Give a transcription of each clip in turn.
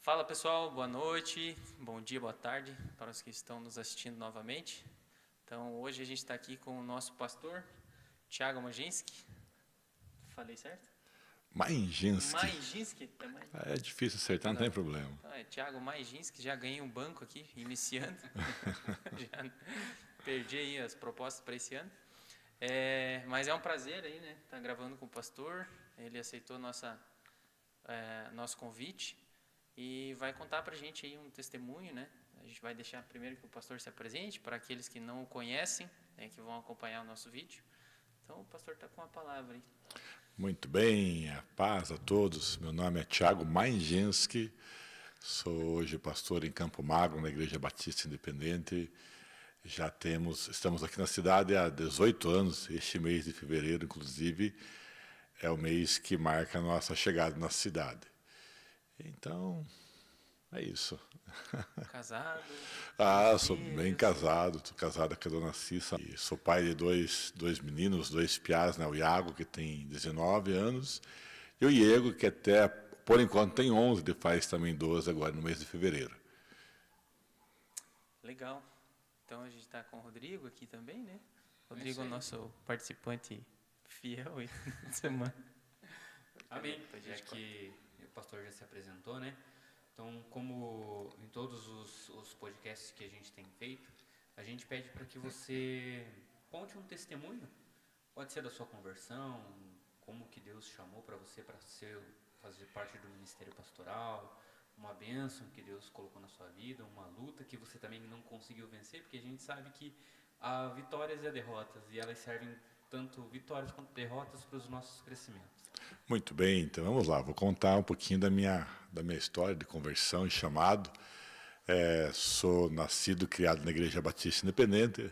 Fala pessoal, boa noite, bom dia, boa tarde para os que estão nos assistindo novamente. Então hoje a gente está aqui com o nosso pastor, Thiago Majinski. Falei certo? Majinski. Também. É difícil acertar, não tem problema. Então, Thiago Majinski, já ganhei um banco aqui, iniciando. Já perdi aí as propostas para esse ano. Mas é um prazer aí, né? Estar gravando com o pastor. Ele aceitou nosso convite. E vai contar para a gente aí um testemunho, né? A gente vai deixar primeiro que o pastor se apresente para aqueles que não o conhecem, né, que vão acompanhar o nosso vídeo. Então o pastor está com a palavra aí. Muito bem, a paz a todos. Meu nome é Thiago Majinski, sou hoje pastor em Campo Magro, na Igreja Batista Independente. Estamos aqui na cidade há 18 anos, este mês de fevereiro, inclusive, é o mês que marca a nossa chegada na cidade. Então, é isso. Casado? Sou bem casado, estou casado com a dona Cissa. E sou pai de dois meninos, dois piás, né? O Iago, que tem 19 anos, e o Diego, que até, por enquanto, tem 11, ele faz também 12 agora, no mês de fevereiro. Legal. Então a gente está com o Rodrigo aqui também, né? Rodrigo é o nosso participante fiel aí da semana. Amém. Já que o pastor já se apresentou, né? Então, como em todos os podcasts que a gente tem feito, a gente pede para que você conte um testemunho. Pode ser da sua conversão, como que Deus chamou para você para fazer parte do ministério pastoral, uma bênção que Deus colocou na sua vida, uma luta que você também não conseguiu vencer, porque a gente sabe que há vitórias e há derrotas, e elas servem tanto vitórias quanto derrotas para os nossos crescimentos. Muito bem, então vamos lá, vou contar um pouquinho da minha história de conversão e chamado. Sou nascido e criado na Igreja Batista Independente,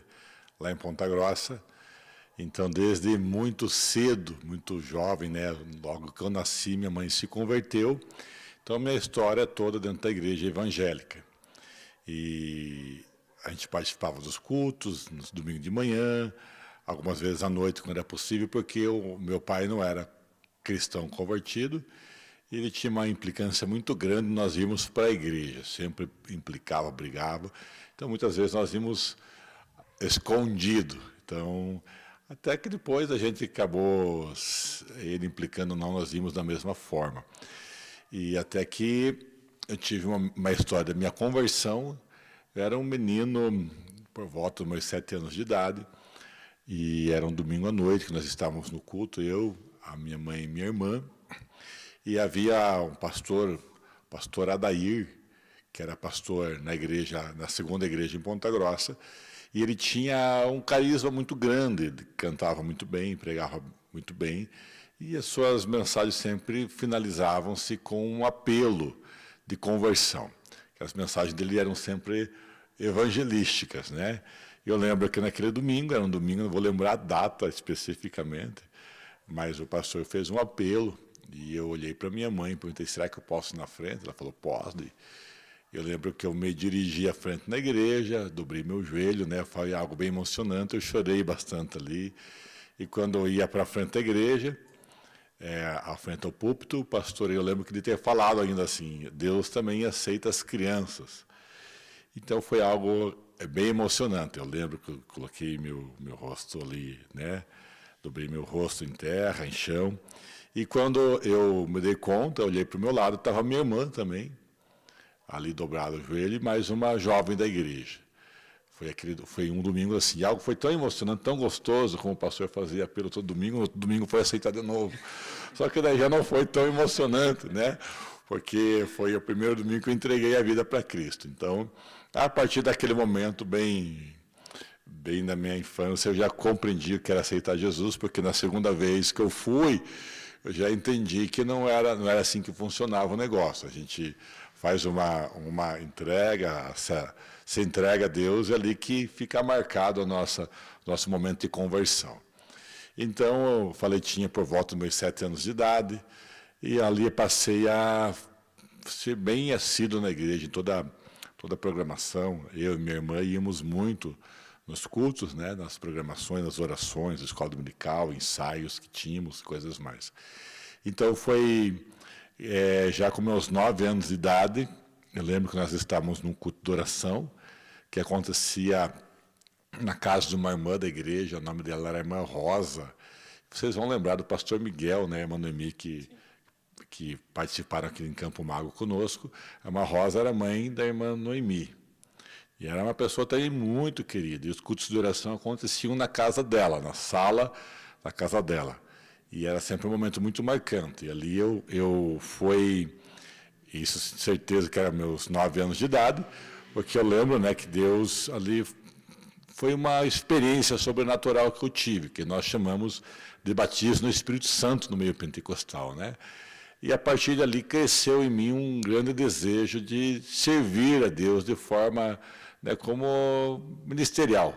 lá em Ponta Grossa. Então, desde muito cedo, muito jovem, né, logo que eu nasci, minha mãe se converteu. Então, minha história é toda dentro da igreja evangélica. E a gente participava dos cultos, nos domingos de manhã, algumas vezes à noite, quando era possível, porque o meu pai não era cristão convertido, e ele tinha uma implicância muito grande, nós íamos para a igreja, sempre implicava, brigava, então muitas vezes nós íamos escondido, então até que depois a gente acabou, ele implicando ou não, nós íamos da mesma forma, e até que eu tive uma história da minha conversão. Eu era um menino por volta dos meus 7 anos de idade, e era um domingo à noite que nós estávamos no culto, eu, a minha mãe e minha irmã, e havia um pastor Adair, que era pastor na igreja, na segunda igreja em Ponta Grossa, e ele tinha um carisma muito grande, ele cantava muito bem, pregava muito bem, e as suas mensagens sempre finalizavam-se com um apelo de conversão. As mensagens dele eram sempre evangelísticas, né? Eu lembro que naquele domingo, era um domingo, não vou lembrar a data especificamente, mas o pastor fez um apelo e eu olhei para minha mãe e perguntei, será que eu posso ir na frente? Ela falou, pode. Eu lembro que eu me dirigi à frente na igreja, dobrei meu joelho, né? Foi algo bem emocionante, eu chorei bastante ali. E quando eu ia para a frente da igreja, à frente ao púlpito, o pastor, eu lembro que ele ter falado ainda assim, Deus também aceita as crianças. Então foi algo bem emocionante. Eu lembro que eu coloquei meu rosto ali, né? Dobrei meu rosto em terra, em chão. E quando eu me dei conta, eu olhei para o meu lado, estava minha irmã também, ali dobrado o joelho, e mais uma jovem da igreja. Foi um domingo assim, algo foi tão emocionante, tão gostoso, como o pastor fazia apelo todo domingo, no outro domingo foi aceitado de novo. Só que daí já não foi tão emocionante, né? Porque foi o primeiro domingo que eu entreguei a vida para Cristo. Então, a partir daquele momento, bem na minha infância, eu já compreendi o que era aceitar Jesus, porque na segunda vez que eu fui, eu já entendi que não era assim que funcionava o negócio. A gente faz uma entrega, se entrega a Deus, é ali que fica marcado o nosso momento de conversão. Então, eu falei, tinha por volta dos meus 7 anos de idade, e ali passei a ser bem assíduo na igreja, em toda a programação. Eu e minha irmã íamos muito nos cultos, né, nas programações, nas orações, escola dominical, ensaios que tínhamos, coisas mais. Então, foi já com meus 9 anos de idade, eu lembro que nós estávamos num culto de oração, que acontecia na casa de uma irmã da igreja, o nome dela era Irmã Rosa. Vocês vão lembrar do pastor Miguel, né, a irmã Noemi, que participaram aqui em Campo Mago conosco. A Irmã Rosa era mãe da irmã Noemi. E era uma pessoa também muito querida. E os cultos de oração aconteciam na casa dela, na sala da casa dela. E era sempre um momento muito marcante. E ali eu fui, isso certeza que era meus 9 anos de idade, porque eu lembro, né, que Deus ali foi uma experiência sobrenatural que eu tive, que nós chamamos de batismo no Espírito Santo no meio pentecostal, né? E a partir dali cresceu em mim um grande desejo de servir a Deus de forma, né, como ministerial.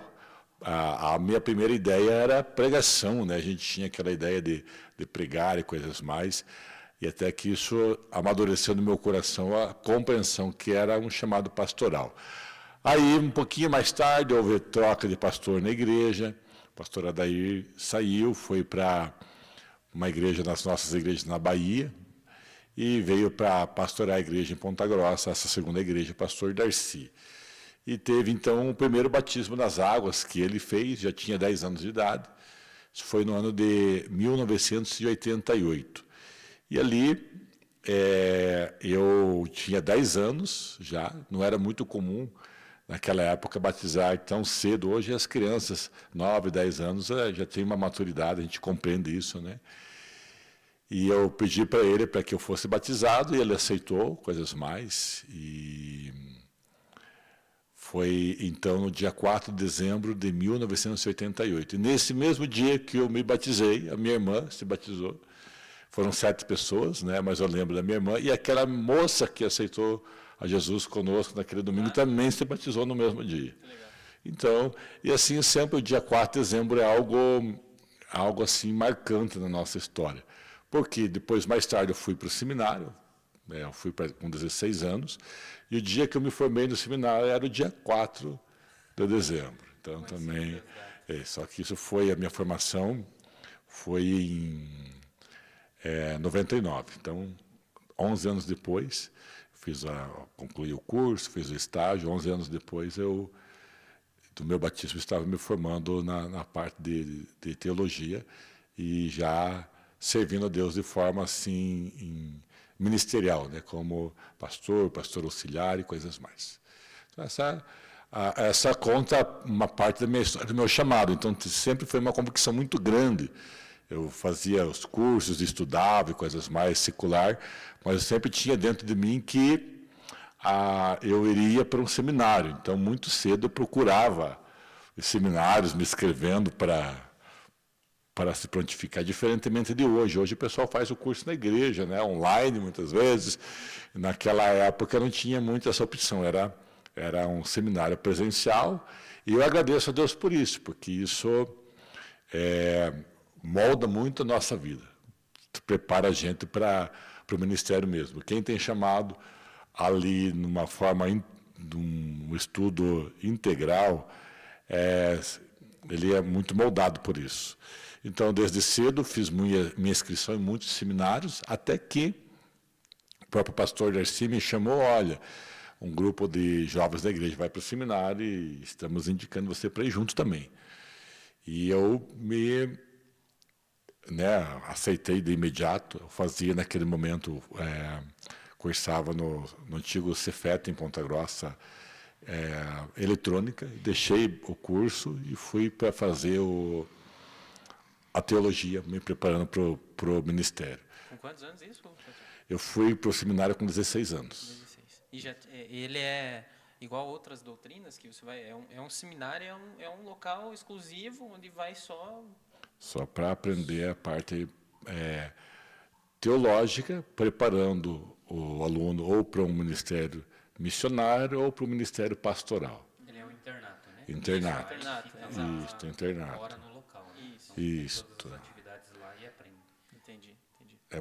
A minha primeira ideia era pregação, né? A gente tinha aquela ideia de pregar e coisas mais, e até que isso amadureceu no meu coração a compreensão que era um chamado pastoral. Aí, um pouquinho mais tarde, houve troca de pastor na igreja, o pastor Adair saiu, foi para uma igreja, nas nossas igrejas na Bahia, e veio para pastorar a igreja em Ponta Grossa, essa segunda igreja, o pastor Darcy. E teve, então, o primeiro batismo nas águas que ele fez, já tinha 10 anos de idade, isso foi no ano de 1988. E ali, eu tinha 10 anos já, não era muito comum naquela época batizar tão cedo. Hoje as crianças, 9, 10 anos, já têm uma maturidade, a gente compreende isso, né? E eu pedi para ele para que eu fosse batizado, e ele aceitou, coisas mais. E foi, então, no dia 4 de dezembro de 1988. E nesse mesmo dia que eu me batizei, a minha irmã se batizou. Foram 7 pessoas, né? Mas eu lembro da minha irmã. E aquela moça que aceitou a Jesus conosco naquele domingo também se batizou no mesmo dia. Então, e assim sempre o dia 4 de dezembro é algo assim marcante na nossa história. Porque depois, mais tarde, eu fui para o seminário, eu fui com 16 anos, e o dia que eu me formei no seminário era o dia 4 de dezembro. Então, também, só que isso foi, a minha formação foi em 99. Então, 11 anos depois, concluí o curso, fiz o estágio. 11 anos depois, do meu batismo, estava me formando na parte de teologia e já servindo a Deus de forma assim ministerial, né, como pastor auxiliar e coisas mais. Então, essa conta uma parte da minha história, do meu chamado. Então, sempre foi uma convicção muito grande. Eu fazia os cursos, estudava e coisas mais, secular, mas eu sempre tinha dentro de mim que eu iria para um seminário. Então, muito cedo eu procurava os seminários, me inscrevendo para se prontificar, diferentemente de hoje. Hoje o pessoal faz o curso na igreja, né, online muitas vezes. Naquela época não tinha muito essa opção, era um seminário presencial, e eu agradeço a Deus por isso, porque isso molda muito a nossa vida, prepara a gente para o ministério mesmo. Quem tem chamado ali numa forma de um estudo integral, ele é muito moldado por isso. Então, desde cedo, fiz minha inscrição em muitos seminários, até que o próprio pastor Darcy me chamou: olha, um grupo de jovens da igreja vai para o seminário e estamos indicando você para ir junto também. E eu aceitei de imediato. Eu fazia, naquele momento, cursava no antigo Cefet, em Ponta Grossa, eletrônica, deixei o curso e fui para fazer a teologia, me preparando para o ministério. Com quantos anos isso? Eu fui para o seminário com 16 anos. 16. E ele é igual a outras doutrinas que você vai... É um seminário, é um local exclusivo onde vai Só para aprender a parte teológica, preparando o aluno ou para um ministério missionário ou para o ministério pastoral. Ele é um internato, né? Internato. Isso, internato. Mora no local. Né? Isso. Todas as atividades lá e aprende. Entendi.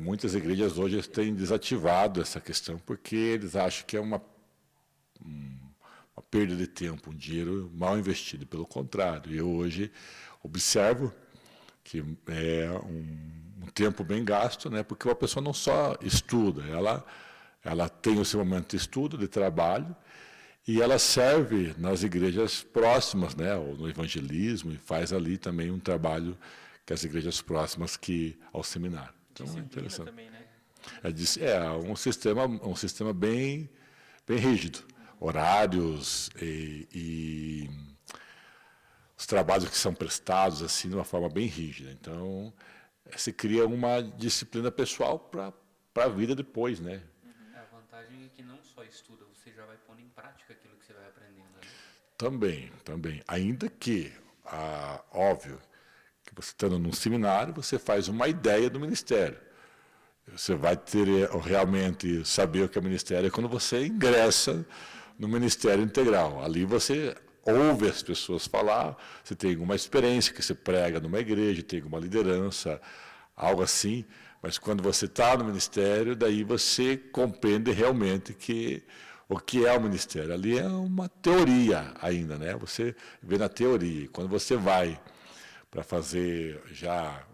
Muitas igrejas hoje têm desativado essa questão porque eles acham que é uma perda de tempo, um dinheiro mal investido. Pelo contrário, eu hoje observo que é um tempo bem gasto, né, porque uma pessoa não só estuda, ela tem o seu momento de estudo, de trabalho, e ela serve nas igrejas próximas, né, ou no evangelismo, e faz ali também um trabalho que as igrejas próximas ao seminário. Então, é interessante. Também, né? Um sistema bem rígido. Horários e os trabalhos que são prestados assim de uma forma bem rígida. Então, se cria uma disciplina pessoal para a vida depois, né? A vantagem é que não só estuda, você já vai pondo em prática aquilo que você vai aprendendo. Né? Também. Ainda que, óbvio, que você estando num seminário, você faz uma ideia do ministério. Você vai ter realmente saber o que é ministério quando você ingressa no ministério integral. Ali você ouve as pessoas falar, você tem alguma experiência que você prega numa igreja, tem alguma liderança, algo assim. Mas quando você está no ministério, daí você compreende realmente o que é o ministério. Ali é uma teoria ainda, né? Você vê na teoria. Quando você vai para fazer já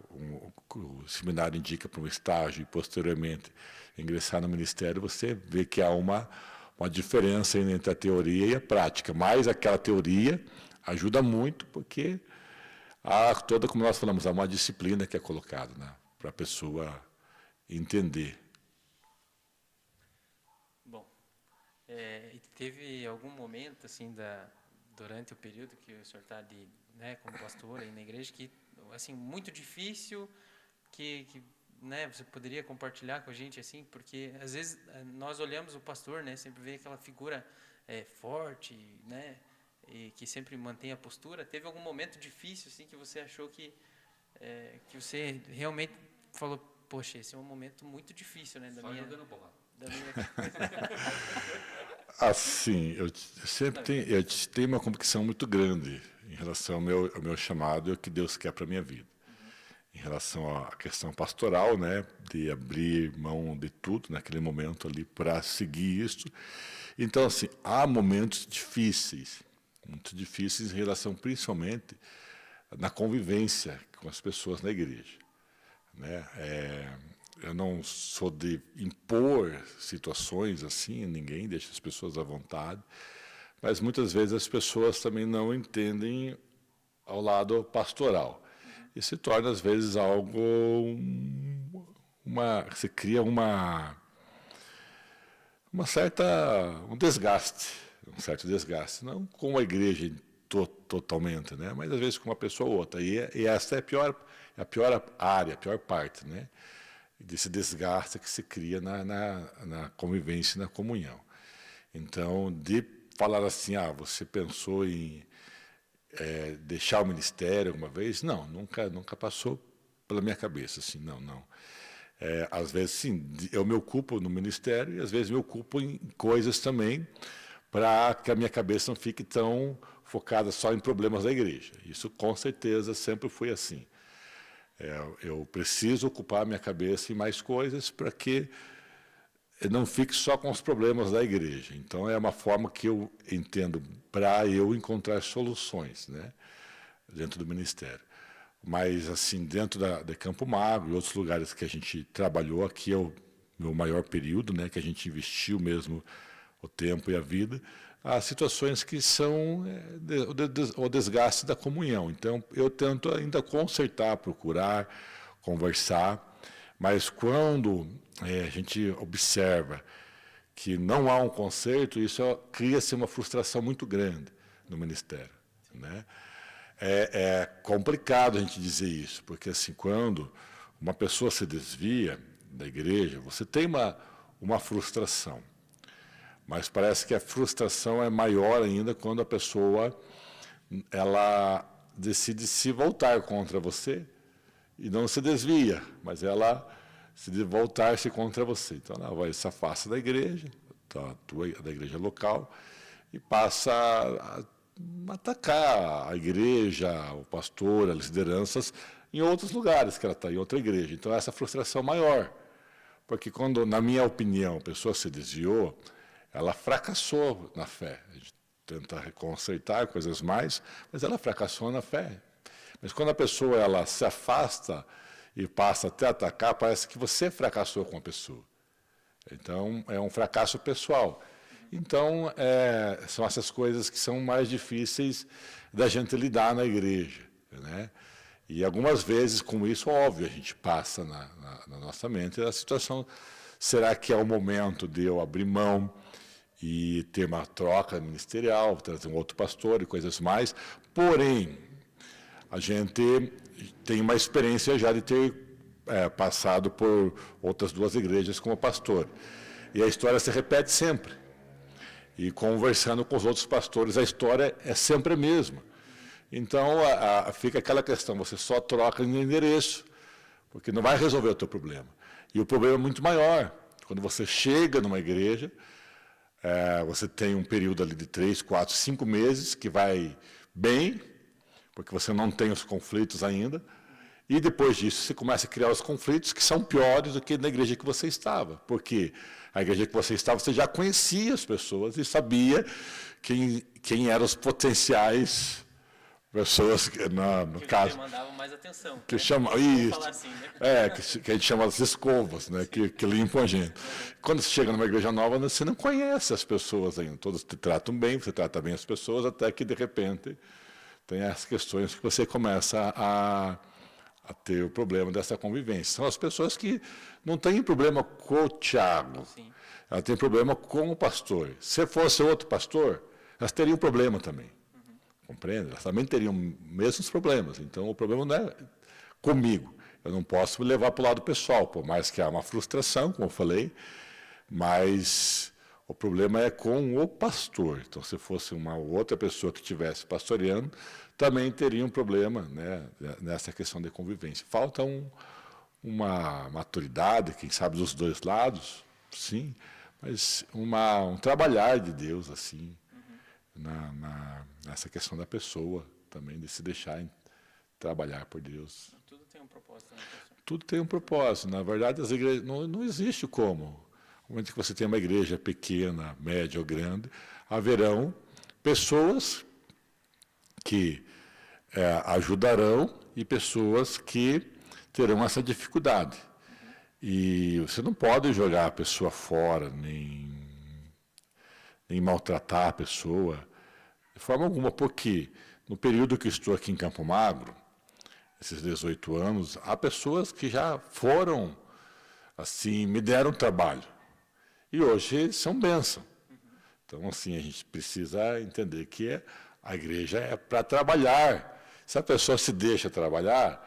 o seminário indica para um estágio e posteriormente ingressar no ministério, você vê que há uma diferença entre a teoria e a prática. Mas aquela teoria ajuda muito porque como nós falamos, há uma disciplina que é colocada, né, para a pessoa entender. Bom, teve algum momento assim durante o período que o senhor está ali, né, como pastor aí na igreja, que assim muito difícil, que né, você poderia compartilhar com a gente assim, porque às vezes nós olhamos o pastor, né, sempre vê aquela figura forte, né, e que sempre mantém a postura. Teve algum momento difícil assim que você achou que você realmente falou, poxa, esse é um momento muito difícil, né, Só jogando bola. Assim, eu tenho uma convicção muito grande em relação ao meu chamado e ao que Deus quer para a minha vida. Em relação à questão pastoral, né, de abrir mão de tudo naquele momento ali para seguir isso. Então, assim, há momentos difíceis, muito difíceis em relação principalmente na convivência com as pessoas na igreja, né? Eu não sou de impor situações assim, ninguém deixa as pessoas à vontade, mas muitas vezes as pessoas também não entendem ao lado pastoral. E se torna, às vezes, algo... se cria um certo desgaste. Não com a igreja totalmente, né? Mas, às vezes, com uma pessoa ou outra. E essa é a pior área, a pior parte, né, desse desgaste que se cria na convivência e na comunhão. Então, de falar assim, você pensou em deixar o ministério alguma vez? Não, nunca passou pela minha cabeça, assim, não. Às vezes, sim, eu me ocupo no ministério e às vezes me ocupo em coisas também para que a minha cabeça não fique tão focada só em problemas da igreja. Isso, com certeza, sempre foi assim. Eu preciso ocupar a minha cabeça em mais coisas para que eu não fique só com os problemas da igreja. Então, é uma forma que eu entendo para eu encontrar soluções, né, dentro do ministério. Mas, assim, dentro de Campo Magro e outros lugares que a gente trabalhou, aqui é o meu maior período, né, que a gente investiu mesmo o tempo e a vida, há situações que são o desgaste da comunhão. Então, eu tento ainda consertar, procurar, conversar, mas quando a gente observa que não há um conserto, isso cria-se uma frustração muito grande no ministério, né? É complicado a gente dizer isso, porque assim, quando uma pessoa se desvia da igreja, você tem uma frustração. Mas parece que a frustração é maior ainda quando a pessoa ela decide se voltar contra você e não se desvia, mas ela se voltar-se contra você. Então, ela vai se afasta da igreja, da igreja local, e passa a atacar a igreja, o pastor, as lideranças, em outros lugares que ela está, em outra igreja. Então, essa frustração maior. Porque quando, na minha opinião, a pessoa se desviou, ela fracassou na fé. A gente tenta reconsertar coisas mais, mas ela fracassou na fé. Mas quando a pessoa ela se afasta e passa até a atacar, parece que você fracassou com a pessoa. Então, é um fracasso pessoal. Então, são essas coisas que são mais difíceis da gente lidar na igreja, né? E algumas vezes, com isso, óbvio, a gente passa na nossa mente a situação, será que é o momento de eu abrir mão e ter uma troca ministerial, trazer um outro pastor e coisas mais? Porém, a gente tem uma experiência já de ter passado por outras 2 igrejas como pastor. E a história se repete sempre. E conversando com os outros pastores, a história é sempre a mesma. Então, fica aquela questão, você só troca de endereço, porque não vai resolver o teu problema. E o problema é muito maior. Quando você chega numa igreja, você tem um período ali de 3, 4, 5 meses que vai bem, porque você não tem os conflitos ainda, e depois disso você começa a criar os conflitos que são piores do que na igreja que você estava, porque a igreja que você estava, você já conhecia as pessoas e sabia quem eram os potenciais pessoas, no caso, demandavam mais atenção. que né? chama Vamos isso, falar assim, né? que a gente chama as escovas, né, que limpam a gente. Quando você chega numa igreja nova, você não conhece as pessoas ainda, todos te tratam bem, você trata bem as pessoas, até que de repente tem as questões que você começa a ter o problema dessa convivência. São as pessoas que não têm problema com o Tiago, Sim. elas têm problema com o pastor. Se fosse outro pastor, elas teriam problema também. Compreende? Elas também teriam mesmos problemas. Então, o problema não é comigo. Eu não posso me levar para o lado pessoal, por mais que há uma frustração, como eu falei, mas o problema é com o pastor. Então, se fosse uma outra pessoa que estivesse pastoreando, também teria um problema, né, nessa questão de convivência. Falta uma maturidade, quem sabe dos 2 lados, sim, mas um trabalhar de Deus assim, nessa questão da pessoa também, de se deixar trabalhar por Deus. Tudo tem um propósito, né, pastor? Tudo tem um propósito. Na verdade, as igrejas não existe como. No momento que você tem uma igreja pequena, média ou grande, haverão pessoas que ajudarão e pessoas que terão essa dificuldade. E você não pode jogar a pessoa fora, nem maltratar a pessoa, de forma alguma, porque no período que estou aqui em Campo Magro, esses 18 anos, há pessoas que já foram, assim, me deram trabalho. E hoje são bênção. Então, assim, a gente precisa entender que a igreja é para trabalhar. Se a pessoa se deixa trabalhar,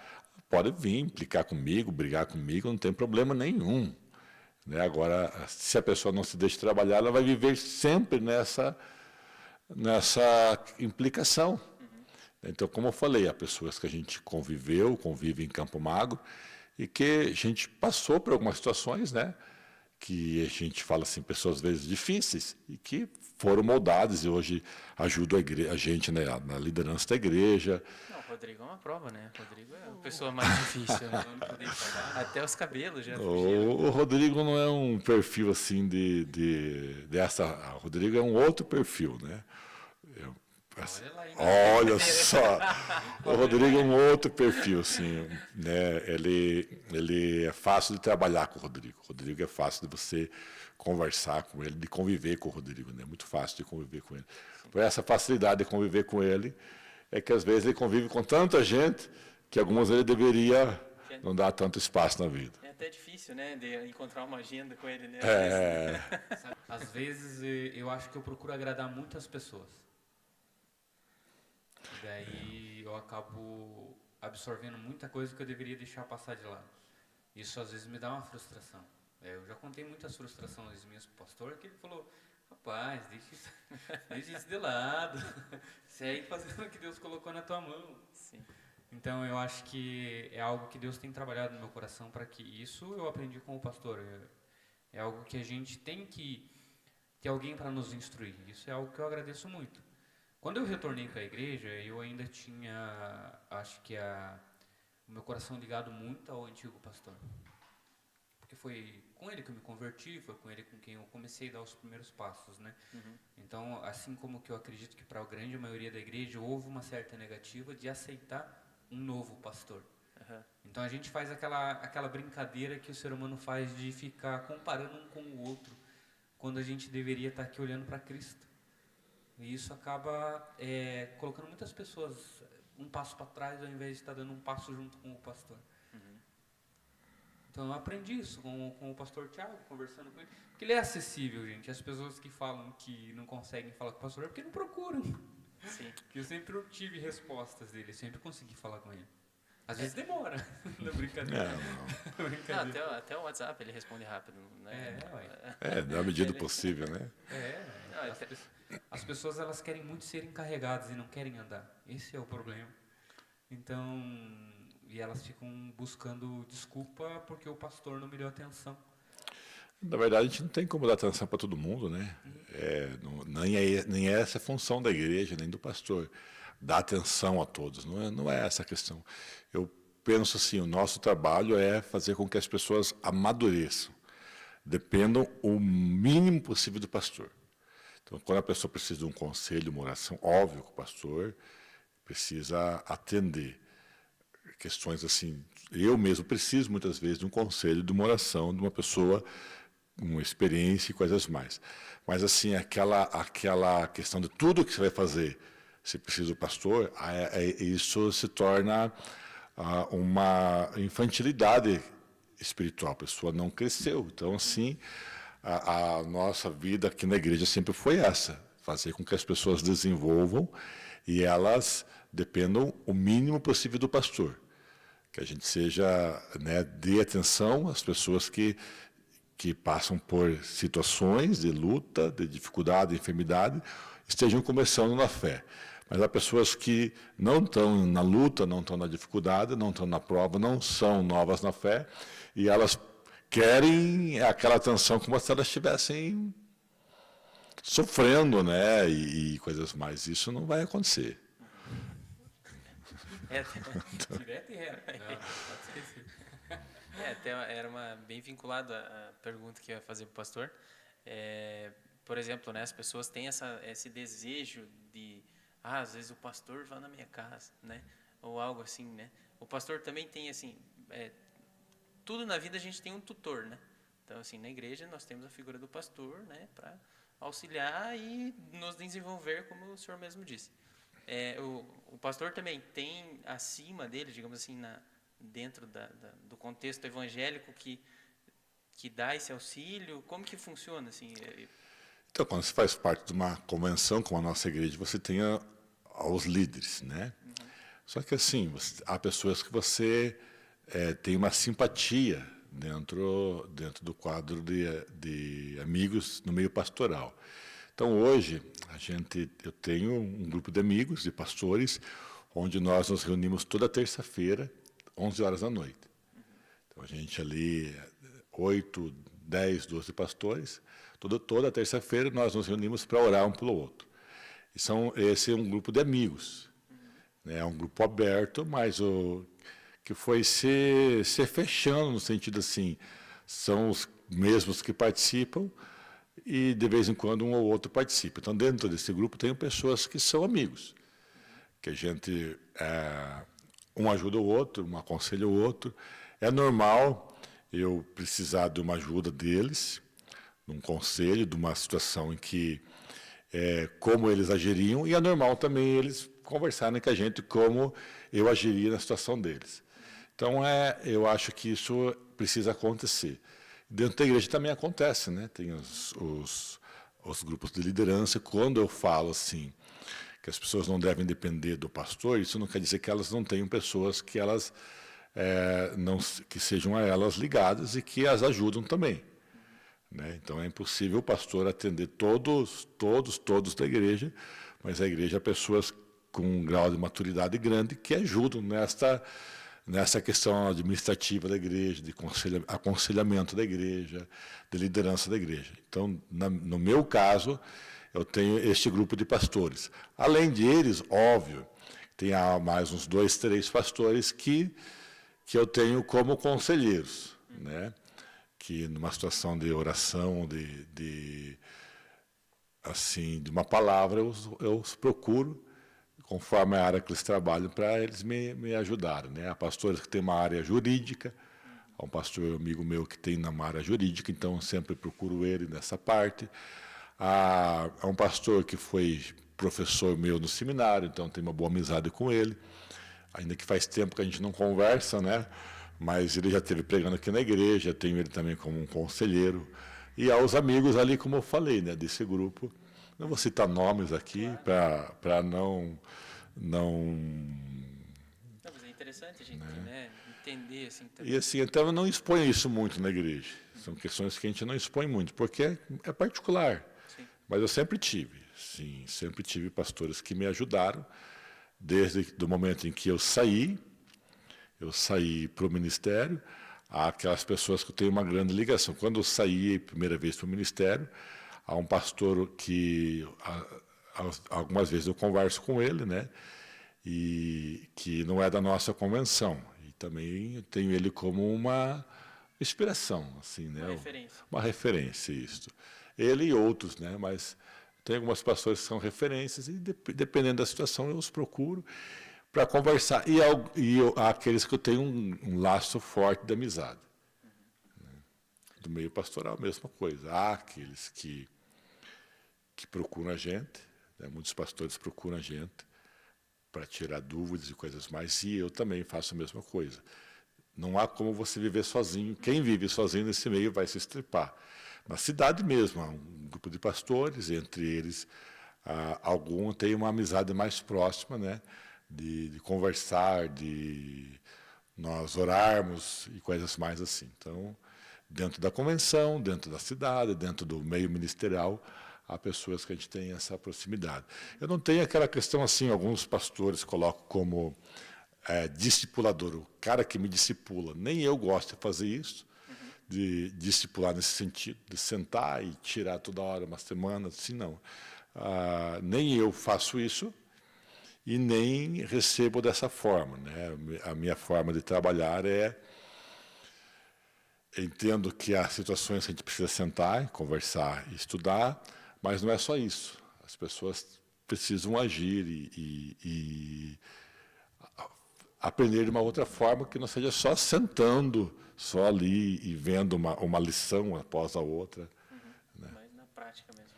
pode vir implicar comigo, brigar comigo, não tem problema nenhum. Né? Agora, se a pessoa não se deixa trabalhar, ela vai viver sempre nessa implicação. Então, como eu falei, há pessoas que a gente convive em Campo Magro, e que a gente passou por algumas situações, né, que a gente fala assim, pessoas às vezes difíceis, e que foram moldadas e hoje ajudam a gente, né, na liderança da igreja. Não, o Rodrigo é uma prova, né? O Rodrigo é a pessoa mais difícil, né? Até os cabelos já fugiram. O Rodrigo não é um perfil assim o Rodrigo é um outro perfil, né? Olha lá, hein? Olha só, o Rodrigo é um outro perfil, assim, né? Ele é fácil de trabalhar com o Rodrigo. O Rodrigo é fácil de você conversar com ele, de conviver com o Rodrigo, né? É muito fácil de conviver com ele. Por essa facilidade de conviver com ele, é que às vezes ele convive com tanta gente que algumas ele deveria não dar tanto espaço na vida. É até difícil, né, de encontrar uma agenda com ele, né? Às vezes eu acho que eu procuro agradar muitas pessoas. Daí eu acabo absorvendo muita coisa que eu deveria deixar passar de lado. Isso às vezes me dá uma frustração. Eu já contei muitas frustrações minhas pro pastor, que ele falou, rapaz, deixa isso de lado. Segue fazendo o que Deus colocou na tua mão. Sim. Então eu acho que é algo que Deus tem trabalhado no meu coração para que isso eu aprendi com o pastor. É algo que a gente tem que ter alguém para nos instruir. Isso é algo que eu agradeço muito. Quando eu retornei para a igreja, eu ainda tinha, acho que o meu coração ligado muito ao antigo pastor. Porque foi com ele que eu me converti, foi com ele com quem eu comecei a dar os primeiros passos, né? Uhum. Então, assim como que eu acredito que para a grande maioria da igreja houve uma certa negativa de aceitar um novo pastor. Uhum. Então a gente faz aquela brincadeira que o ser humano faz de ficar comparando um com o outro, quando a gente deveria estar aqui olhando para Cristo. E isso acaba colocando muitas pessoas um passo para trás, ao invés de estar dando um passo junto com o pastor. Então eu aprendi isso com o pastor Thiago, conversando com ele. Porque ele é acessível, gente. As pessoas que falam que não conseguem falar com o pastor é porque não procuram. Sim. Que eu sempre obtive respostas dele, eu sempre consegui falar com ele. Às vezes demora, na brincadeira. Não. Não, até o WhatsApp ele responde rápido, né? Na medida do possível, né? As pessoas elas querem muito ser encarregadas e não querem andar. Esse é o problema. Então, e elas ficam buscando desculpa porque o pastor não me deu atenção. Na verdade, a gente não tem como dar atenção para todo mundo, né? Nem é essa a função da igreja, nem do pastor. Dar atenção a todos, não é essa a questão. Eu penso assim, o nosso trabalho é fazer com que as pessoas amadureçam, dependam o mínimo possível do pastor. Então, quando a pessoa precisa de um conselho, uma oração, óbvio que o pastor precisa atender. Questões assim, eu mesmo preciso muitas vezes de um conselho, de uma oração, de uma pessoa com uma experiência e coisas mais. Mas assim, aquela questão de tudo que você vai fazer, se precisa do pastor, isso se torna uma infantilidade espiritual. A pessoa não cresceu. Então, assim, a nossa vida aqui na igreja sempre foi essa, fazer com que as pessoas desenvolvam e elas dependam o mínimo possível do pastor. Que a gente dê atenção às pessoas que passam por situações de luta, de dificuldade, de enfermidade, estejam começando na fé. Mas há pessoas que não estão na luta, não estão na dificuldade, não estão na prova, não são novas na fé, e elas querem aquela atenção como se elas estivessem sofrendo, né, e coisas mais. Isso não vai acontecer. Direto e reto. Não, pode esquecer. Até era bem vinculado à pergunta que eu ia fazer para o pastor. Por exemplo, né, as pessoas têm esse desejo de, às vezes o pastor vai na minha casa, né, ou algo assim, né. O pastor também tem assim, tudo na vida a gente tem um tutor, né. Então assim, na igreja nós temos a figura do pastor, né, para auxiliar e nos desenvolver, como o senhor mesmo disse. O pastor também tem acima dele, digamos assim, dentro do contexto evangélico que dá esse auxílio? Como que funciona assim? Então, quando você faz parte de uma convenção como a nossa igreja, você tem os líderes, né? Só que assim, há pessoas que você tem uma simpatia dentro do quadro de amigos no meio pastoral. Então, hoje, eu tenho um grupo de amigos, de pastores, onde nós nos reunimos toda terça-feira, 11 horas da noite. Então, a gente ali, 8, 10, 12 pastores, toda terça-feira nós nos reunimos para orar um pelo outro. Esse é um grupo de amigos. Né? É um grupo aberto, mas que foi se fechando, no sentido assim, são os mesmos que participam, e de vez em quando um ou outro participa. Então, dentro desse grupo tem pessoas que são amigos, que a gente um ajuda o outro, um aconselha o outro. É normal eu precisar de uma ajuda deles, de um conselho, de uma situação em que como eles agiriam, e é normal também eles conversarem com a gente como eu agiria na situação deles. Então, eu acho que isso precisa acontecer. Dentro da igreja também acontece, né? Tem os grupos de liderança. Quando eu falo assim, que as pessoas não devem depender do pastor, isso não quer dizer que elas não tenham pessoas que elas que sejam a elas ligadas e que as ajudam também. Né? Então é impossível o pastor atender todos da igreja, mas a igreja é pessoas com um grau de maturidade grande que ajudam nessa questão administrativa da igreja, de aconselhamento da igreja, de liderança da igreja. Então, no meu caso, eu tenho este grupo de pastores. Além deles, óbvio, tem mais uns 2, 3 pastores que eu tenho como conselheiros, né? Que numa situação de oração, de uma palavra, eu os procuro conforme a área que eles trabalham, para eles me ajudarem, né? Há pastores que têm uma área jurídica, há um pastor amigo meu que tem uma área jurídica, então eu sempre procuro ele nessa parte. Há um pastor que foi professor meu no seminário, então tenho uma boa amizade com ele, ainda que faz tempo que a gente não conversa, né? Mas ele já esteve pregando aqui na igreja, tenho ele também como um conselheiro. E aos amigos ali, como eu falei, né, desse grupo. Não vou citar nomes aqui para não... Não, mas é interessante a gente, né, entender assim também. E assim, então eu não exponho isso muito na igreja. São questões que a gente não expõe muito, porque é particular. Sim. Mas eu sempre tive, sim, sempre tive pastores que me ajudaram, desde o momento em que eu saí para o ministério, há aquelas pessoas que eu tenho uma grande ligação. Quando eu saí a primeira vez para o ministério, há um pastor que algumas vezes eu converso com ele, né? E que não é da nossa convenção. E também eu tenho ele como uma inspiração, assim, né? Uma referência. Uma referência, isso. Ele e outros, né? Mas tem algumas pastores que são referências e dependendo da situação eu os procuro para conversar. E aqueles que eu tenho um laço forte de amizade. Né? Do meio pastoral, a mesma coisa. Há aqueles que procuram a gente, né? Muitos pastores procuram a gente para tirar dúvidas e coisas mais, e eu também faço a mesma coisa. Não há como você viver sozinho. Quem vive sozinho nesse meio vai se estripar. Na cidade mesmo, há um grupo de pastores, entre eles, algum tem uma amizade mais próxima, né? De conversar, de nós orarmos e coisas mais assim. Então, dentro da convenção, dentro da cidade, dentro do meio ministerial, há pessoas que a gente tem essa proximidade. Eu não tenho aquela questão assim, alguns pastores colocam como discipulador, o cara que me discipula. Nem eu gosto de fazer isso, de discipular nesse sentido, de sentar e tirar toda hora, uma semana, assim, não. Nem eu faço isso e nem recebo dessa forma, né? A minha forma de trabalhar entendo que há situações que a gente precisa sentar, conversar e estudar, mas não é só isso. As pessoas precisam agir e aprender de uma outra forma que não seja só sentando, só ali e vendo uma lição após a outra. Né? Mas na prática mesmo.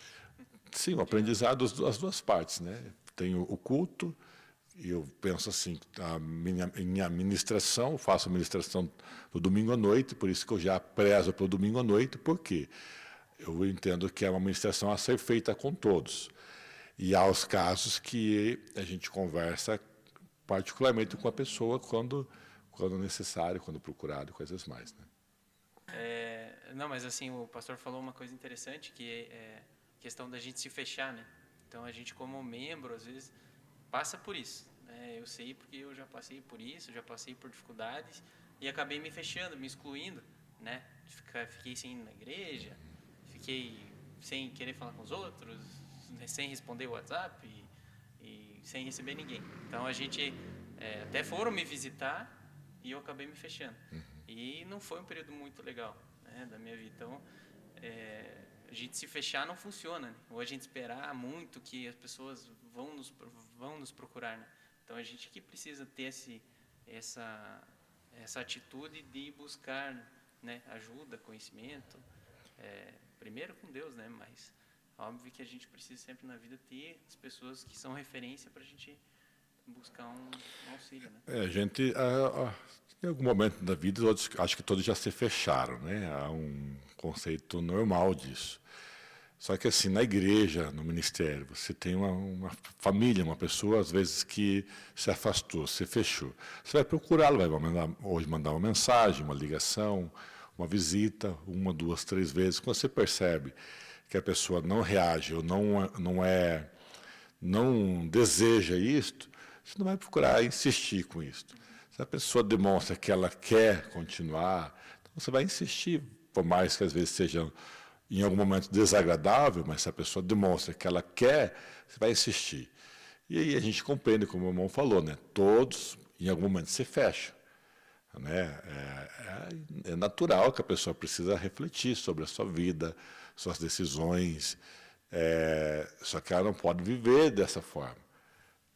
Sim, o aprendizado das duas partes, né? Tem o culto, e eu penso assim, minha ministração, eu faço a ministração no domingo à noite, por isso que eu já prezo para o domingo à noite, por quê? Eu entendo que é uma ministração a ser feita com todos. E há os casos que a gente conversa particularmente com a pessoa quando necessário, quando procurado, coisas mais, né? Não, mas assim, o pastor falou uma coisa interessante, que é a questão da gente se fechar, né? Então, a gente como membro, às vezes, passa por isso, né? Eu sei porque eu já passei por isso, já passei por dificuldades e acabei me fechando, me excluindo, né? Fiquei sem ir na igreja, fiquei sem querer falar com os outros, sem responder o WhatsApp e sem receber ninguém. Então, a gente até foram me visitar e eu acabei me fechando. E não foi um período muito legal, né, da minha vida. Então, a gente se fechar não funciona, né? Ou a gente esperar muito que as pessoas vão nos procurar, né? Então, a gente que precisa ter essa atitude de buscar, né, ajuda, conhecimento, primeiro com Deus, né? Mas óbvio que a gente precisa sempre na vida ter as pessoas que são referência para a gente buscar um auxílio, né? A gente, em algum momento da vida, acho que todos já se fecharam, né? Há um conceito normal disso. Só que assim, na igreja, no ministério, você tem uma família, uma pessoa, às vezes, que se afastou, se fechou. Você vai procurá-lo, vai mandar uma mensagem, uma ligação, uma visita, 1, 2, 3 vezes. Quando você percebe que a pessoa não reage ou não deseja isto, você não vai procurar insistir com isto. Se a pessoa demonstra que ela quer continuar, então você vai insistir, por mais que às vezes seja em algum momento desagradável, mas se a pessoa demonstra que ela quer, você vai insistir. E aí a gente compreende, como o irmão falou, né? Todos, em algum momento, se fecham. Né? É natural que a pessoa precisa refletir sobre a sua vida, suas decisões, só que ela não pode viver dessa forma.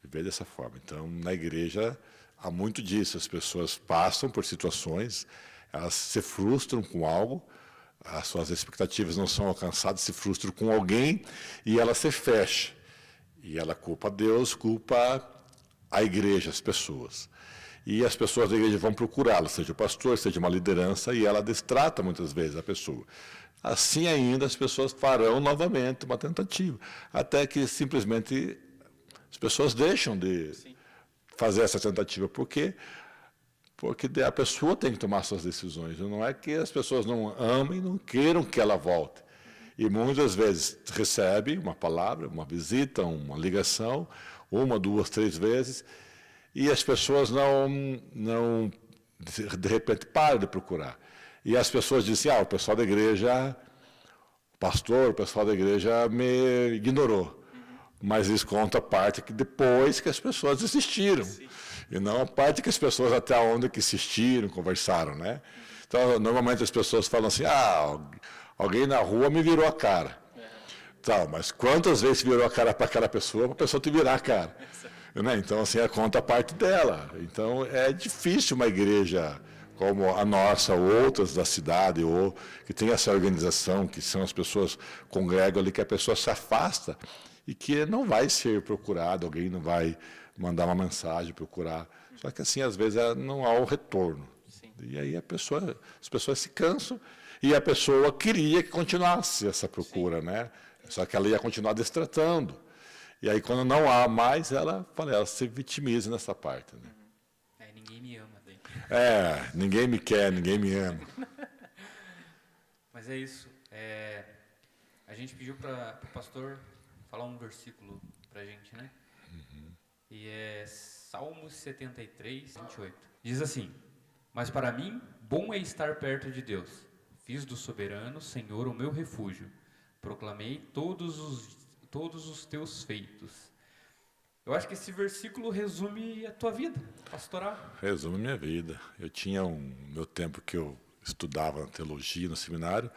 Viver dessa forma. Então, na igreja, há muito disso. As pessoas passam por situações, elas se frustram com algo, as suas expectativas não são alcançadas, se frustram com alguém e ela se fecha. E ela culpa Deus, culpa a igreja, as pessoas. E as pessoas da igreja vão procurá-la, seja o pastor, seja uma liderança, e ela destrata muitas vezes a pessoa. Assim ainda as pessoas farão novamente uma tentativa, até que simplesmente as pessoas deixam de fazer essa tentativa. Por quê? Porque a pessoa tem que tomar suas decisões. Não é que as pessoas não amem, não queiram que ela volte. E muitas vezes recebe uma palavra, uma visita, uma ligação, 1, 2, 3 vezes, e as pessoas não de repente param de procurar. E as pessoas dizem, o pessoal da igreja, o pastor, o pessoal da igreja me ignorou. Mas eles contam a parte que depois que as pessoas desistiram. Sim. E não a parte que as pessoas até onde que insistiram, conversaram, né? Então, normalmente as pessoas falam assim, alguém na rua me virou a cara. Então, mas quantas vezes virou a cara para aquela pessoa, para a pessoa te virar a cara? Né? Então, assim, conta a parte dela. Então, é difícil uma igreja como a nossa, ou outras da cidade, ou que tem essa organização, que são as pessoas congregam ali, que a pessoa se afasta e que não vai ser procurado, alguém não vai mandar uma mensagem, procurar. Só que assim, às vezes, não há o retorno. Sim. E aí as pessoas se cansam e a pessoa queria que continuasse essa procura, né? Só que ela ia continuar destratando. E aí, quando não há mais, ela se vitimiza nessa parte. Né? Ninguém me ama. Daí. Ninguém me quer, ninguém me ama. Mas é isso. A gente pediu para o pastor falar um versículo para a gente, né? E é Salmos 73, 28. Diz assim: Mas para mim, bom é estar perto de Deus. Fiz do soberano Senhor o meu refúgio. Proclamei todos os teus feitos. Eu acho que esse versículo resume a tua vida pastoral. Resume a minha vida. Eu tinha meu tempo que eu estudava teologia no seminário,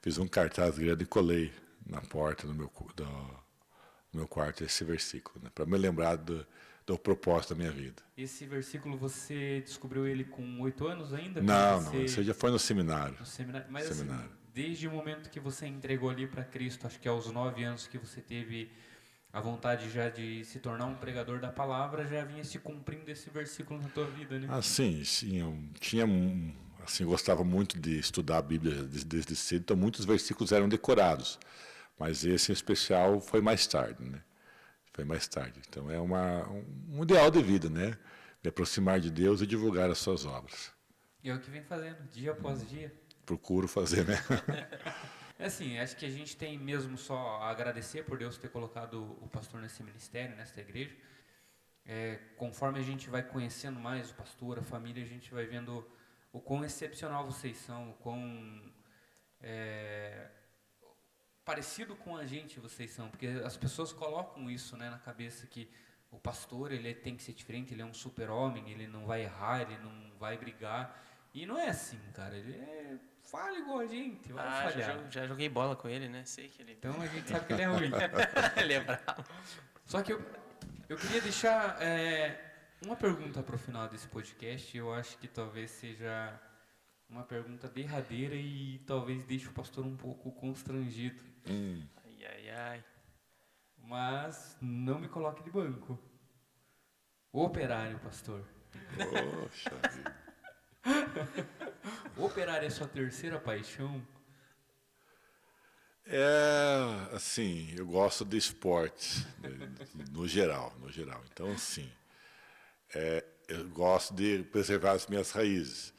fiz um cartaz grande e colei na porta do meu quarto esse versículo, né, para me lembrar do propósito da minha vida. Esse versículo você descobriu ele com 8 anos ainda? Não, isso já foi no seminário. Mas seminário. Assim, desde o momento que você entregou ali para Cristo, acho que aos 9 anos que você teve a vontade já de se tornar um pregador da palavra, já vinha se cumprindo esse versículo na tua vida, né? Sim, eu tinha, assim, gostava muito de estudar a Bíblia desde cedo, então muitos versículos eram decorados, mas esse em especial foi mais tarde, né? Foi mais tarde. Então é um ideal de vida, né? Me aproximar de Deus e divulgar as suas obras. E é o que vem fazendo, dia após dia. Procuro fazer, né? Assim, acho que a gente tem mesmo só a agradecer por Deus ter colocado o pastor nesse ministério, nessa igreja. Conforme a gente vai conhecendo mais o pastor, a família, a gente vai vendo o quão excepcional vocês são, o quão parecido com a gente vocês são, porque as pessoas colocam isso, né, na cabeça, que o pastor ele tem que ser diferente, ele é um super-homem, ele não vai errar, ele não vai brigar. E não é assim, cara. Ele fala igual a gente, vai falhar. Já joguei bola com ele, né? Sei que ele... Então a gente sabe que ele é ruim. Ele é bravo. Só que eu queria deixar uma pergunta para o final desse podcast. Eu acho que talvez seja uma pergunta derradeira e talvez deixe o pastor um pouco constrangido. Ai. Mas não me coloque de banco. O operário, pastor. Poxa vida. O operário é sua terceira paixão? Assim, eu gosto de esportes, no geral. Então, assim, eu gosto de preservar as minhas raízes.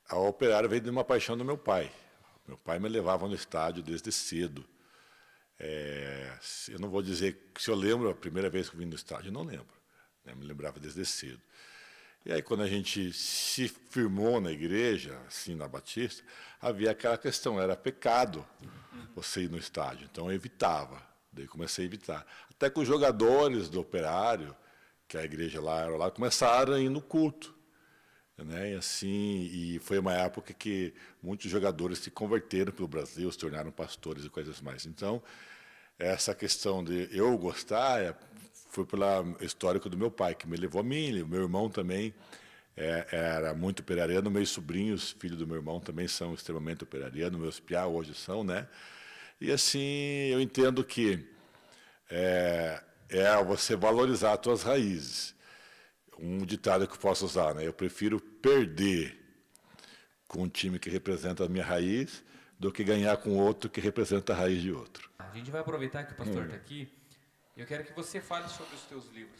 A operária veio de uma paixão do meu pai. Meu pai me levava no estádio desde cedo. Eu não vou dizer que se eu lembro a primeira vez que eu vim no estádio, eu não lembro. Né? Me lembrava desde cedo. E aí, quando a gente se firmou na igreja, assim, na Batista, havia aquela questão, era pecado você ir no estádio. Então, eu evitava. Daí comecei a evitar. Até que os jogadores do Operário, que a igreja lá era lá, começaram a ir no culto. Né? E foi uma época que muitos jogadores se converteram pelo Brasil, se tornaram pastores e coisas mais. Então, essa questão de eu gostar foi pelo histórico do meu pai, que me levou a mim, o meu irmão também era muito operariano, meus sobrinhos, filho do meu irmão, também são extremamente operarianos, meus piá hoje são, né? E assim, eu entendo que você valorizar as suas raízes. Um ditado que eu posso usar, né? Eu prefiro perder com um time que representa a minha raiz do que ganhar com outro que representa a raiz de outro. A gente vai aproveitar que o pastor está aqui. Eu quero que você fale sobre os teus livros.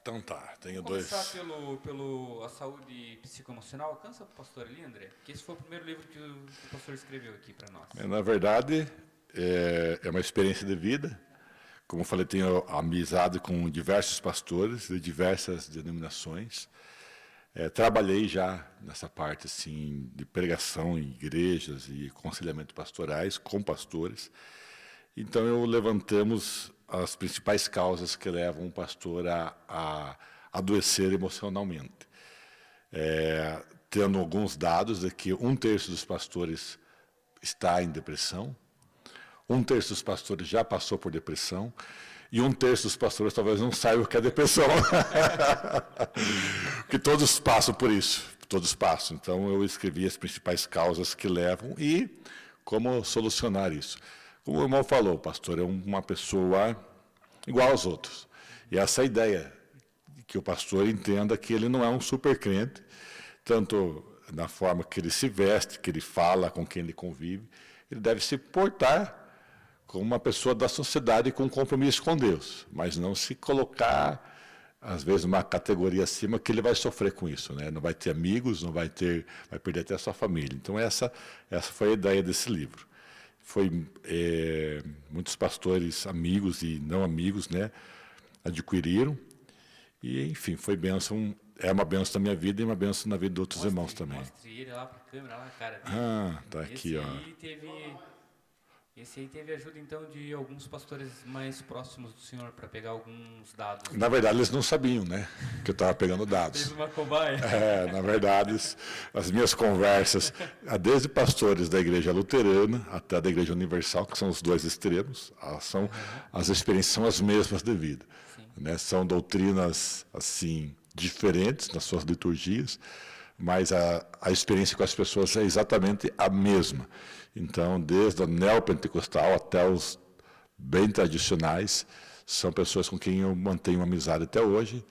Então tá, tenho Vamos dois. começar pelo A Saúde Psicoemocional. Alcança para o pastor ali, André? Que esse foi o primeiro livro que o pastor escreveu aqui para nós. Na verdade, é uma experiência de vida. Como eu falei, tenho amizade com diversos pastores de diversas denominações. Trabalhei já nessa parte assim, de pregação em igrejas e aconselhamento pastorais com pastores. Então, levantamos as principais causas que levam um pastor a adoecer emocionalmente. Tendo alguns dados de que 1/3 dos pastores está em depressão, 1/3 dos pastores já passou por depressão, e 1/3 dos pastores talvez não saibam o que é depressão. Porque todos passam por isso, todos passam. Então, eu escrevi as principais causas que levam e como solucionar isso. Como o irmão falou, o pastor é uma pessoa igual aos outros. E essa é a ideia, que o pastor entenda que ele não é um super crente, tanto na forma que ele se veste, que ele fala, com quem ele convive, ele deve se portar como uma pessoa da sociedade com compromisso com Deus, mas não se colocar, às vezes, uma categoria acima que ele vai sofrer com isso, né? Não vai ter amigos, vai perder até a sua família. Então, essa foi a ideia desse livro. Muitos pastores, amigos e não amigos, né, adquiriram, e, enfim, foi bênção, uma bênção na minha vida e uma bênção na vida de outros irmãos também. Mostre ele lá para a câmera, lá, cara. Tá aqui, Esse aí teve ajuda, então, de alguns pastores mais próximos do senhor para pegar alguns dados. Na verdade, eles não sabiam, né, que eu estava pegando dados. Fez uma cobaia. Na verdade, as minhas conversas, desde pastores da Igreja Luterana até da Igreja Universal, que são os dois extremos, as experiências são as mesmas de vida. Né? São doutrinas assim diferentes nas suas liturgias, mas a experiência com as pessoas é exatamente a mesma. Então, desde a neopentecostal até os bem tradicionais, são pessoas com quem eu mantenho uma amizade até hoje,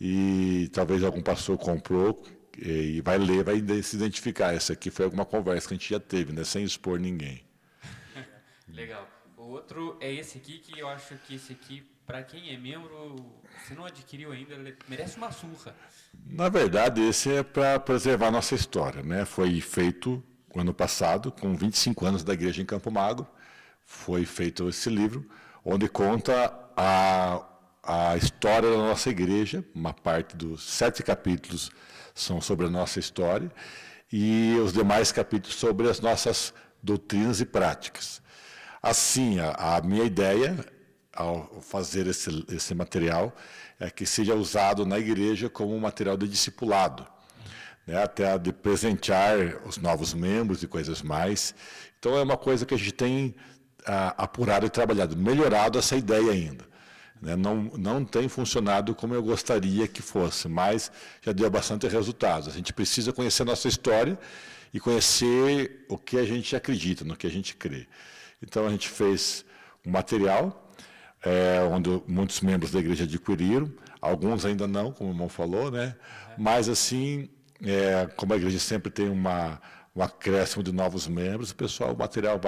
e talvez algum pastor comprou e vai ler, vai se identificar. Essa aqui foi alguma conversa que a gente já teve, né, sem expor ninguém. Legal. O outro é esse aqui, que eu acho que esse aqui, para quem é membro, se não adquiriu ainda, ele merece uma surra. Na verdade, esse é para preservar nossa história, né? Foi feito ano passado, com 25 anos da igreja em Campo Magro, foi feito esse livro, onde conta a história da nossa igreja. Uma parte dos 7 capítulos são sobre a nossa história, e os demais capítulos sobre as nossas doutrinas e práticas. Assim, a minha ideia, ao fazer esse material, é que seja usado na igreja como um material de discipulado, né, até de presentear os novos membros e coisas mais. Então, é uma coisa que a gente tem apurado e trabalhado, melhorado essa ideia ainda. Né? Não tem funcionado como eu gostaria que fosse, mas já deu bastante resultados. A gente precisa conhecer a nossa história e conhecer o que a gente acredita, no que a gente crê. Então, a gente fez um material, onde muitos membros da igreja adquiriram, alguns ainda não, como o irmão falou, né? Mas, assim, como a igreja sempre tem um acréscimo de novos membros, o material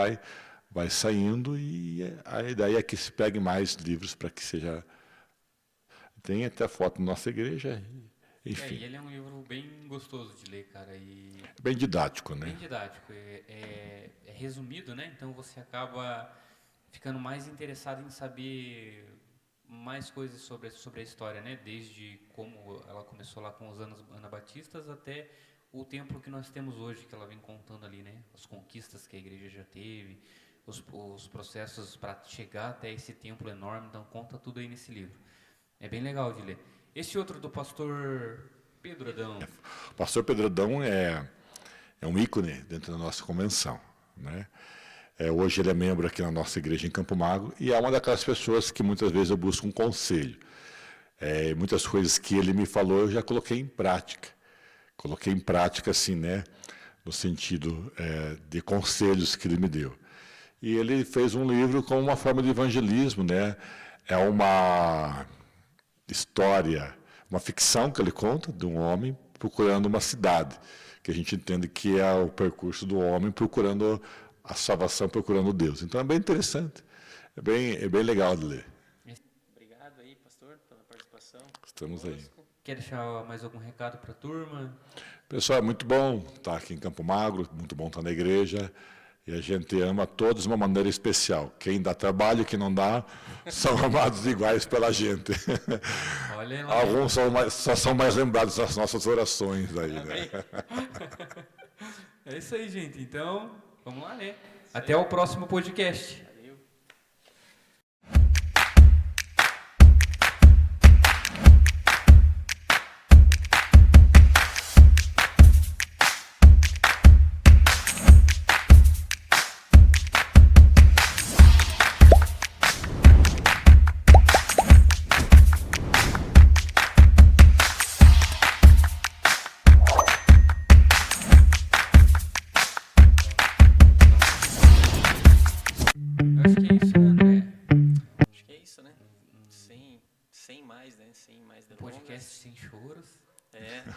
vai saindo, e a ideia é que se pegue mais livros para que seja... Tem até foto na nossa igreja, enfim. E ele é um livro bem gostoso de ler, cara. Bem didático, né? Bem didático. É resumido, né? Então você acaba ficando mais interessado em saber mais coisas sobre a história, né? Desde como ela começou lá com os anabatistas até o templo que nós temos hoje, que ela vem contando ali, né? As conquistas que a igreja já teve, os processos para chegar até esse templo enorme. Então conta tudo aí nesse livro. É bem legal de ler. Esse outro do pastor Pedro Adão. O pastor Pedro Adão é um ícone dentro da nossa convenção, né? Hoje ele é membro aqui na nossa igreja em Campo Magro, e é uma daquelas pessoas que muitas vezes eu busco um conselho. Muitas coisas que ele me falou eu já coloquei em prática. Coloquei em prática, assim, né, no sentido de conselhos que ele me deu. E ele fez um livro como uma forma de evangelismo, né? É uma história, uma ficção que ele conta de um homem procurando uma cidade, que a gente entende que é o percurso do homem procurando a salvação, procurando Deus. Então é bem interessante, é bem legal de ler. Obrigado aí, pastor, pela participação. Estamos aí. Quer deixar mais algum recado para a turma? Pessoal, é muito bom estar aqui em Campo Magro, muito bom estar na igreja. E a gente ama todos de uma maneira especial. Quem dá trabalho e quem não dá, são amados iguais pela gente. Olha lá. Alguns só são mais lembrados das nossas orações aí, né? É isso aí, gente. Então, vamos lá, né? Até o próximo podcast. Sem choros.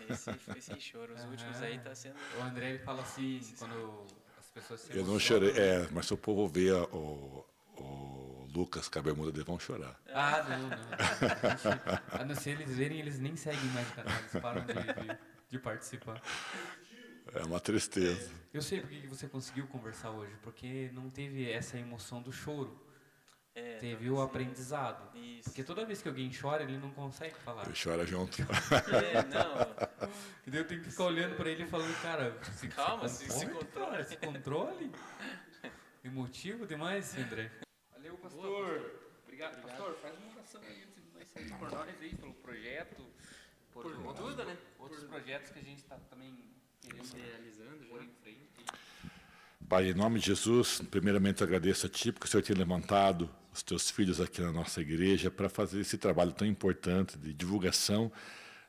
Esse sem choro. Os últimos aí tá sendo... O André ele fala assim, quando as pessoas se Eu não chorei, mas se o povo ver o Lucas com a bermuda dele, vão chorar. Ah, não. A não ser eles verem, eles nem seguem mais o canal, eles param de participar. É uma tristeza. Eu sei porque que você conseguiu conversar hoje, porque não teve essa emoção do choro. Teve o aprendizado. Isso. Porque toda vez que alguém chora, ele não consegue falar. Ele chora junto. Não. E daí eu tenho que ficar olhando pra ele e falando, cara, calma, se controle. Se controle. Emotivo demais, André. Valeu, pastor. Obrigado. Pastor, faz uma oração aí antes de nós sairmos por nós aí, pelo projeto. Por tudo, né? Outros projetos que a gente está também realizando já em frente. Pai, em nome de Jesus, primeiramente agradeço a Ti, porque o Senhor tem levantado os Teus filhos aqui na nossa igreja para fazer esse trabalho tão importante de divulgação,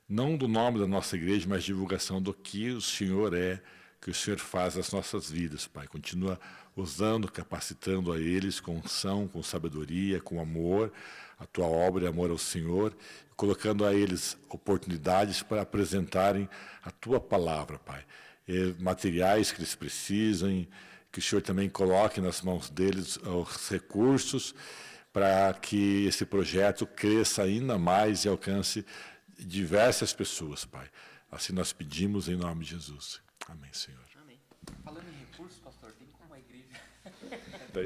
não do nome da nossa igreja, mas divulgação do que o Senhor é, que o Senhor faz nas nossas vidas, Pai. Continua usando, capacitando a eles com unção, com sabedoria, com amor, a Tua obra e amor ao Senhor, colocando a eles oportunidades para apresentarem a Tua palavra, Pai. Materiais que eles precisam, que o Senhor também coloque nas mãos deles os recursos para que esse projeto cresça ainda mais e alcance diversas pessoas, Pai. Assim nós pedimos em nome de Jesus. Amém, Senhor. Amém. Falando em recursos, pastor, tem como a igreja... Daí.